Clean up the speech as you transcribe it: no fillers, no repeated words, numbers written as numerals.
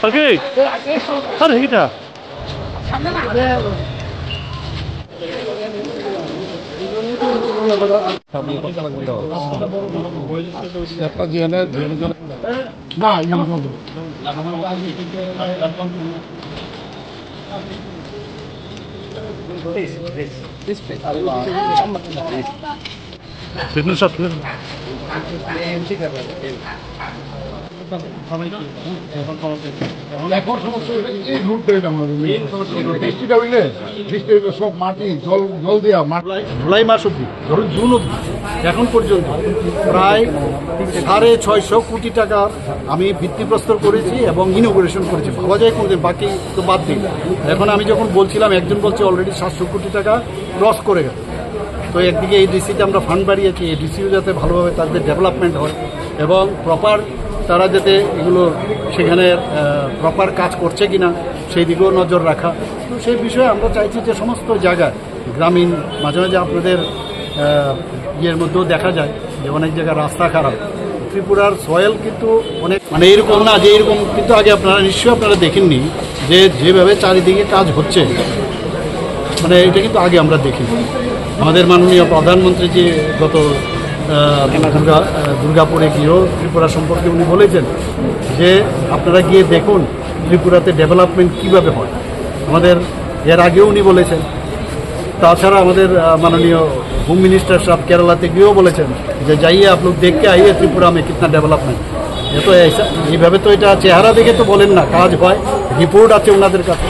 Okay. Ada kita. Siapa dia ni? Nah, yang tu. This place. Fitness shop. এখন সমস্যা এই রুটটা বৃষ্টিটা বুঝলে বৃষ্টি সব মাটি জল জল দেওয়া জুলাই মাস অব্দি ধরুন জুন অব্দি এখন পর্যন্ত প্রায় 650 কোটি টাকার আমি ভিত্তিপ্রস্তর করেছি এবং ইনোগ্রেশন করেছি। ভাবা যায় কোনদিন, বাকি তো বাদ দিই। এখন আমি যখন বলছিলাম, একজন বলছে অলরেডি 700 কোটি টাকা ক্রস করে গেল। তো একদিকে এই ডিসিতে আমরা ফান্ড বাড়িয়েছি, এই ডিসিও যাতে ভালোভাবে তাদের ডেভেলপমেন্ট হয় এবং প্রপার তারা যাতে এগুলো সেখানে প্রপার কাজ করছে কিনা সেই দিকেও নজর রাখা। তো সেই বিষয়ে আমরা চাইছি যে সমস্ত জায়গায় গ্রামীণ, মাঝে মাঝে আপনাদের ইয়ের মধ্যেও দেখা যায় যে অনেক জায়গায় রাস্তা খারাপ। ত্রিপুরার সয়েল কিন্তু অনেক মানে এরকম না যে এরকম, কিন্তু আগে আপনারা নিশ্চয়ই আপনারা দেখেননি যে যেভাবে চারিদিকে কাজ হচ্ছে, মানে এটা কিন্তু আগে আমরা দেখিনি। আমাদের মাননীয় প্রধানমন্ত্রী যে গত দুর্গাপুরে গিয়েও ত্রিপুরা সম্পর্কে উনি বলেছেন যে আপনারা গিয়ে দেখুন ত্রিপুরাতে ডেভেলপমেন্ট কীভাবে হয়। আমাদের এর আগেও উনি বলেছেন। তাছাড়া আমাদের মাননীয় হোম মিনিস্টার সাহেব কেরালাতে গিয়েও বলেছেন যে যাইয়ে आप लोग देख के आइए ত্রিপুরা में कितना डेवलपमेंट। এ তো এইভাবে তো এটা চেহারা দেখে তো বলেন না, কাজ হয়, রিপোর্ট আছে ওনাদের কাছে।